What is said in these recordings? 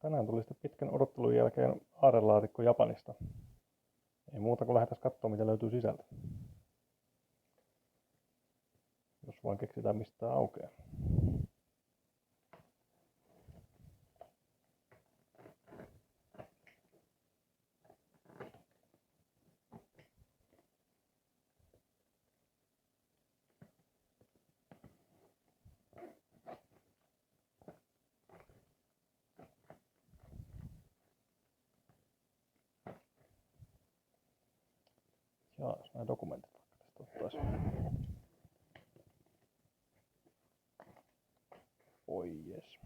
Tänään tuli sitten pitkän odottelun jälkeen aarrelaatikko Japanista. Ei muuta kuin lähdetään katsomaan, mitä löytyy sisältä. Jos vaan keksitään, mistä tää aukeaa. Jaa, jos nämä dokumentit vaikka tästä ottaisiin. Oi jes.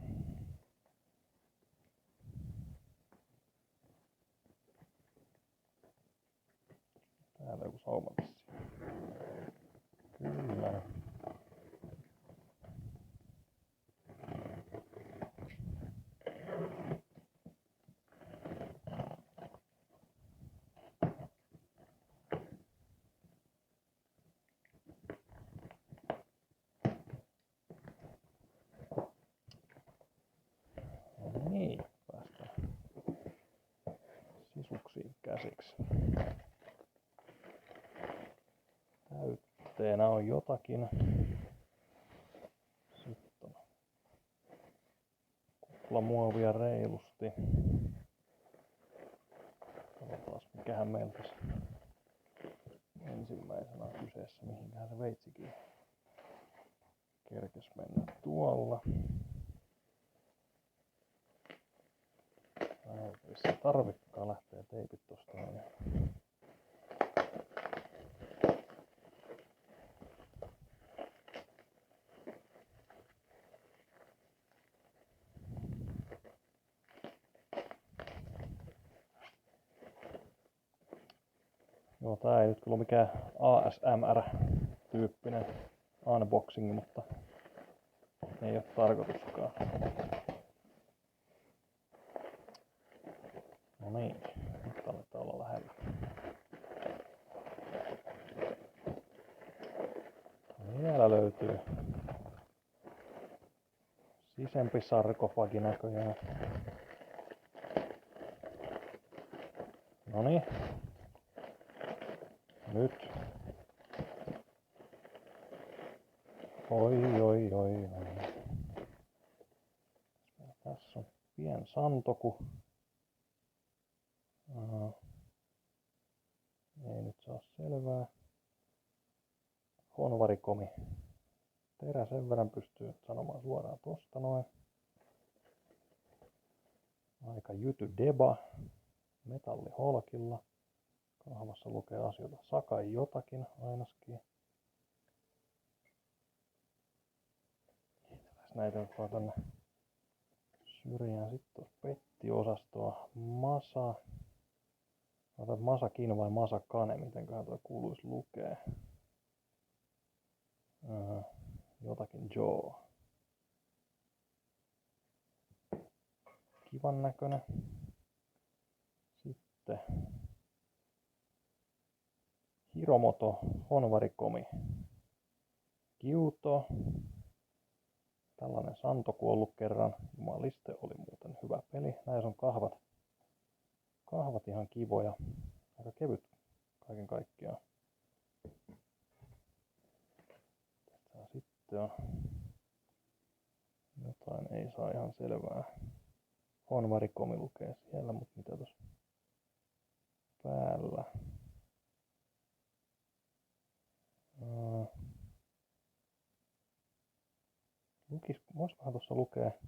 Täällä joku sauma vissiin. Kyllä. No niin, päästään sisuksiin käsiksi. Täytteenä on jotakin. Sitten on kuplamuovia reilusti. Katsotaan mikähän meillä tässä ensimmäisenä on kyseessä, mihinkähän se veitsikin kerkes mennä tuolla. Ei tarvikaan lähteä teipit tosta noin. Joo, tää ei nyt kyllä ole mikään ASMR-tyyppinen unboxing, mutta ei ole tarkoituskaan. No niin, nyt aletaan olla lähellä. Vielä löytyy sisempi sarkofagi näköjään. Noniin. Nyt. Oi. Tässä on pien santoku. Ei nyt saa selvää. Honvarikomi. Terä sen verran pystyy sanomaan suoraan tosta noin. Aika jyty deba. Metalliholkilla. Kahvassa lukee asioita Sakai jotakin ainakin. Näitä nyt vaan tänne syrjään. Sitten on pettiosastoa. Masa. Otat Masakin vai Masakane, mitenköhän tuo kuuluisi lukee. Jotakin Joo. Kivan näköinen. Sitten Hiromoto Honvarikomi Kyuto. Tällainen santoku ollut kerran. Jumaliste oli muuten hyvä peli. Näissä on kahvat ihan kivoja. Aika kevyt kaiken kaikkiaan. Sitten on jotain, ei saa ihan selvää. Honvarikomi lukee siellä, mutta mitä tuossa päällä? Voisikohan tuossa lukee?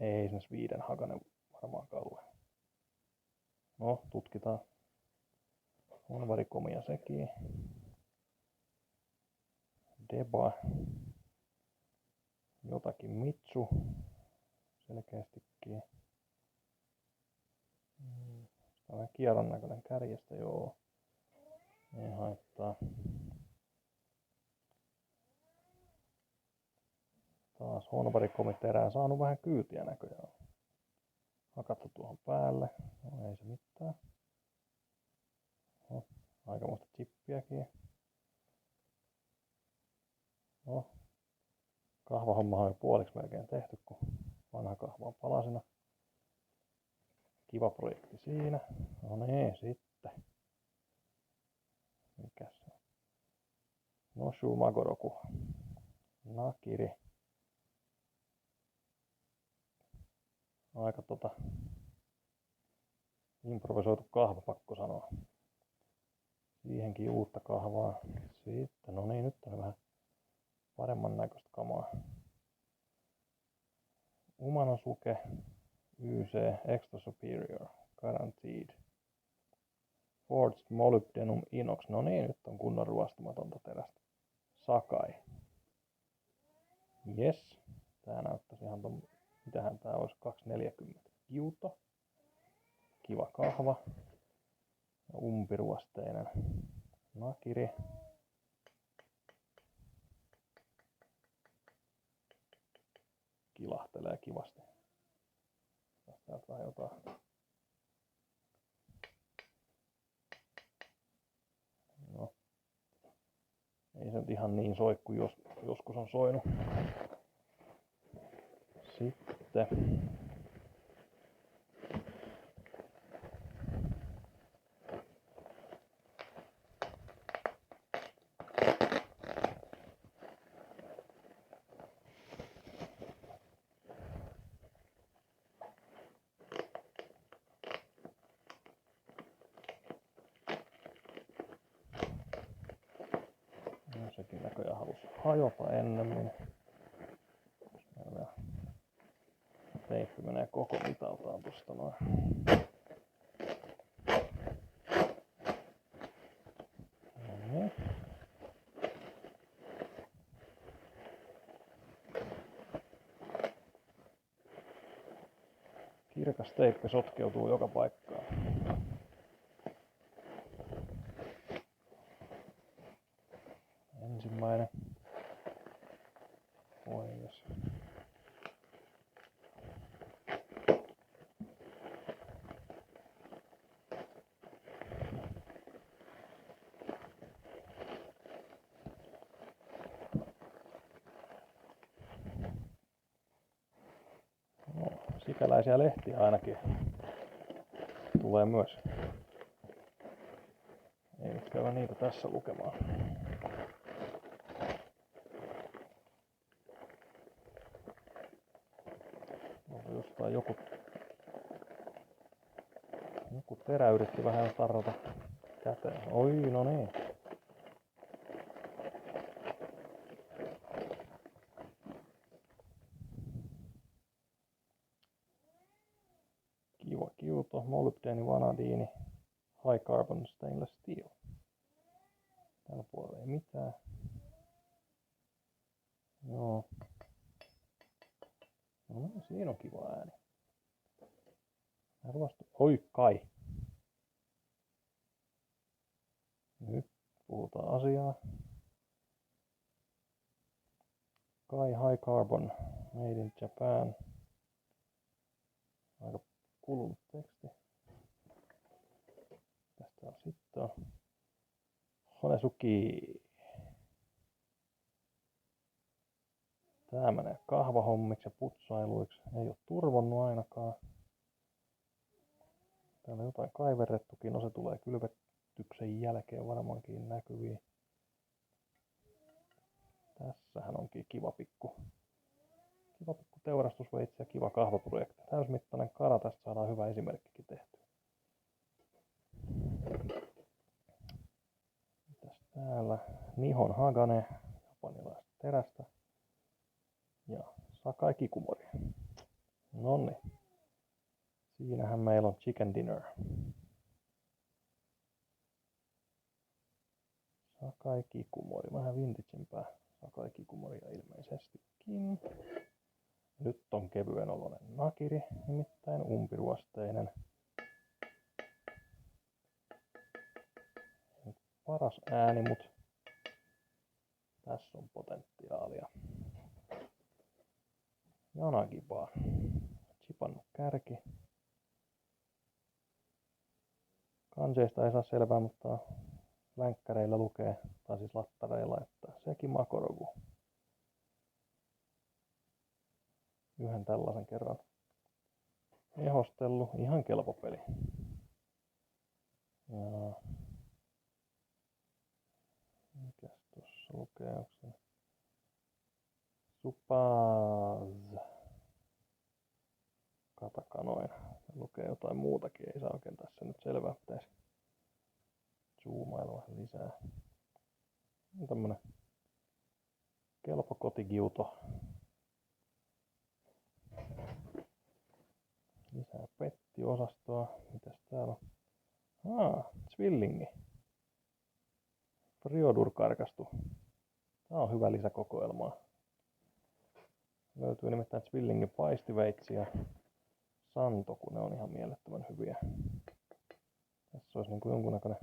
Ei se Sweden Haganen varmaankaan lue. No, tutkitaan. Honvarikomia sekin. Deba. Jotakin Mitsu. Selkeästikin. Tällainen kierron näköinen kärjestä, joo. Ei haittaa. Taas Honvarikomi-terään saanut vähän kyytiä näköjään. Hakattu tuohon päälle. No ei se mitään. No, aikamoista chippiäkin. No, kahvahommahan on jo puoliksi melkein tehty, kun Vanha kahva on palasena. Kiva projekti siinä. No niin, sitten. Mikäs se on? Noshu Magoroku. Nakiri. Aika improvisoitu kahva, pakko sanoa. Siihenkin uutta kahvaa. Sitten, no niin, nyt on vähän paremman näköistä kamaa. Umanosuke YC Extra Superior Guaranteed. Forged Molybdenum Inox. No niin, nyt on kunnon ruostumatonta terästä. Sakai. Yes. Tää näyttäisi ihan mitähän tää olisi, 240 Juuto. Kiva kahva. Ja umpiruosteinen nakiri. Kilahtelee kivasti. Täältä vähän jotain. No. Ei se nyt ihan niin soi kuin joskus on soinut. Sitten. No, sekin näköjään halusi hajota ennemmin. Teippi menee koko mitaltaan tosta noin. Noniin. Kirkas teippi sotkeutuu joka paikkaan. Ensimmäinen. Pois. No, sikäläisiä lehtiä ainakin tulee myös. Ei nyt käydä niitä tässä lukemaan. Jostain joku terä yritti vähän tarrata käteen. Oi, no niin. Kiva kiuto, molybdeni, vanadiini, high carbon stainless steel. Tällä puolella ei mitään. Joo. No, siinä on kiva ääni. Oi kai. Nyt puhutaan asiaa. Kai High Carbon, Made in Japan. Aika kulunut teksti. Tästä on sitten Honesuki. Tää menee kahvahommiksi ja putsailuiksi. Ei oo turvonnut ainakaan. Täällä on jotain kaiverrettukin. No se tulee kylvetyksen jälkeen varmaankin näkyviin. Tässähän onkin kiva pikku teurastusveitsi ja kiva kahvaprojekti. Täysmittainen kara, tästä saadaan hyvä esimerkkikin tehty. Mitäs täällä? Nihon Hagane, japanilaista terästä. Ja Sakai Kikumori. Nonni. Siinähän meillä on chicken dinner. Sakai Kikumori. Vähän vintageempää Sakai Kikumoria ilmeisestikin. Nyt on kevyen oloinen nakiri, nimittäin umpiruosteinen. Nyt paras ääni, mut tässä on potentiaalia. Janagibaa. Chipannut kärki. Kanjeista ei saa selvää, mutta länkkäreillä lukee, tai siis lattareilla, että Seki Makorogu. yhden tällaisen kerran ehostellut. Ihan kelpo peli. Ja mikäs tuossa lukee? Onko se Supaz katakanoin? Se lukee jotain muutakin, ei saa oikein tässä nyt selvää. Pitäisi zoomailla vähän lisää. On tämmönen kelpo kotikiuto. Lisää pettiosastoa. Mitäs täällä on? Zwillingi. Friodur-karkastu. Tää on hyvä lisäkokoelmaa. Löytyy nimittäin Zwillingin paistiveitsi ja Santo, kun ne on ihan mielettömän hyviä. Tässä olisi niin kuin jonkunnäköinen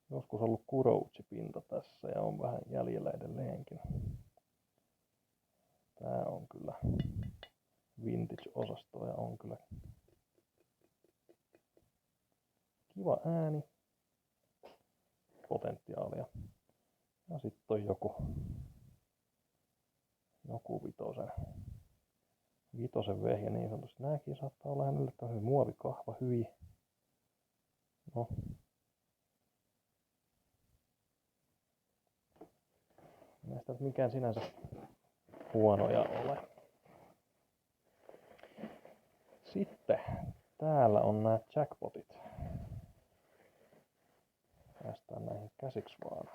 joskus ollut Kurouchi-pinta tässä ja on vähän jäljellä edelleenkin. Tää on kyllä vintage-osastoa ja on kyllä kiva ääni, potentiaalia. Ja sitten on joku vitosen vehje niin sanotusti. Nääkin saattaa olla hänelle tämmöinen muovikahva hyi. No. Näistä nyt mikään sinänsä huonoja ole. Sitten täällä on nämä jackpotit. Päästään näihin käsiksi vaan.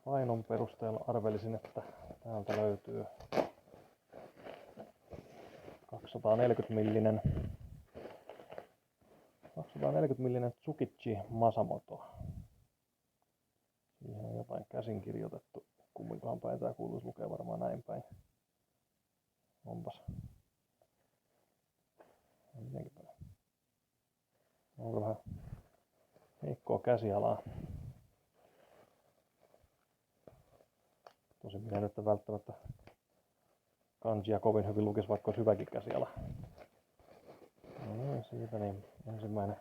Painon perusteella arvelisin, että täältä löytyy 240 millinen Tsukiji Masamoto. Siihen on jotain käsin kirjoitettu. Kumminkaan päin tää kuuluisi lukea varmaan näin päin. Onpas. Mitenkin päin. On vähän heikkoa käsialaa. Tosin minä nyt välttämättä kanjia kovin hyvin lukisi, vaikka olisi hyväkin käsiala. No niin, siitä niin ensimmäinen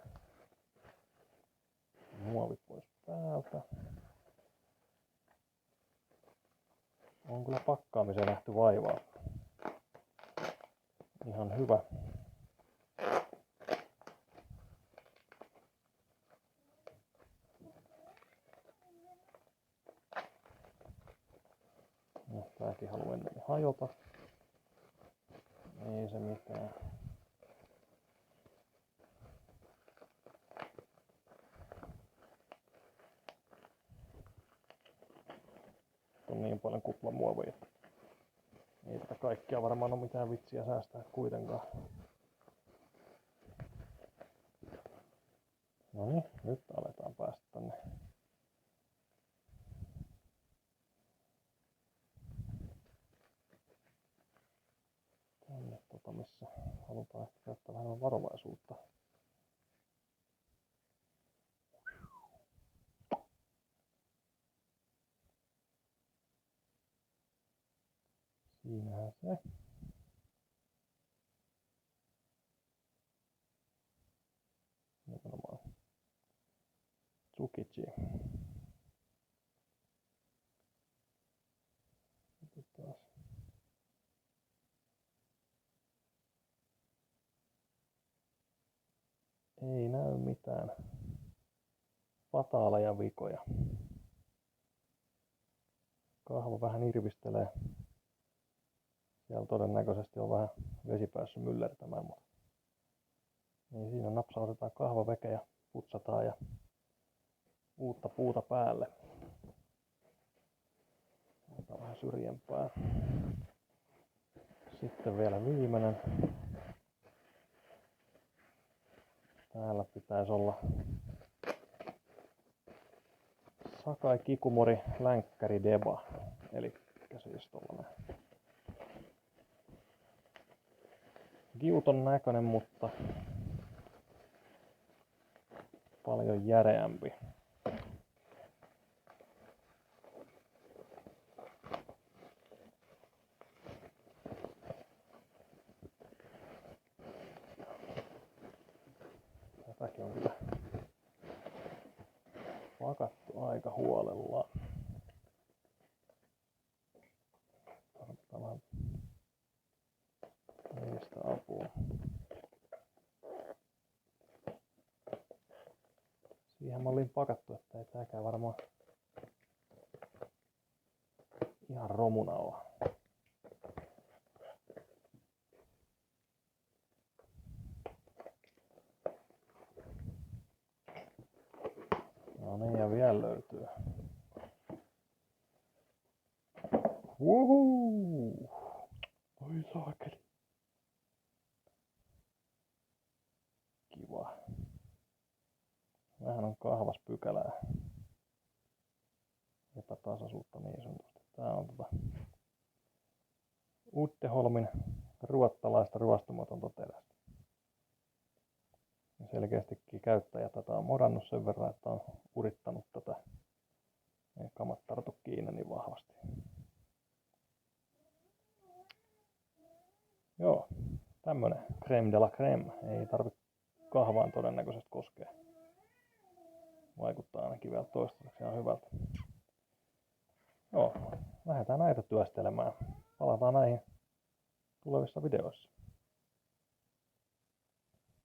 muovi pois päältä. On kyllä pakkaamiseen nähty vaivaa. Ihan hyvä. No, tääkin haluaa ennen hajota. Ei se mitään. On niin paljon kuplamuovia, että ei tätä kaikkea varmaan ole mitään vitsiä säästää kuitenkaan. No niin, nyt aletaan päästä tänne. Missä halutaan ehkä käyttää vähän varovaisuutta. Siinähän se. Nimenomaan Tsukiji. Taas. Ei näy mitään fataaleja vikoja. Kahva vähän irvistelee. Siellä todennäköisesti on vähän vesi päässyt myllertämään, mutta niin siinä napsautetaan kahvaveke ja putsataan ja uutta puuta päälle. Otetaan vähän syrjempää. Sitten vielä viimeinen. Täällä pitäisi olla Sakai Kikumori Länkkäri Deba. Eli siis tollanen giuton näköinen, mutta paljon järeämpi. Tämäkin on kyllä pakattu aika huolella. Tarvitaan vähän niistä apua. Siihen mä olin pakattu, että ei tääkään varmaan ihan romuna ole. No niin, ja vielä löytyy. Wuhuu! Oi saakeli. Kiva. Vähän on kahvas pykälää. Epätasaisuutta niin sanotusti. Tää on Uddeholmin ruottalaista ruostumatonta terästä. Ja selkeästikin käyttäjä tätä on modannut sen verran, että on urittanut tätä. Ei kamat tartu kiinni niin vahvasti. Joo, tämmönen crème de la crème. Ei tarvitse kahvaan todennäköisesti koskea. Vaikuttaa ainakin vielä toistaiseksi ihan hyvältä. Joo, lähdetään näitä työstelemään. Palataan näihin tulevissa videoissa.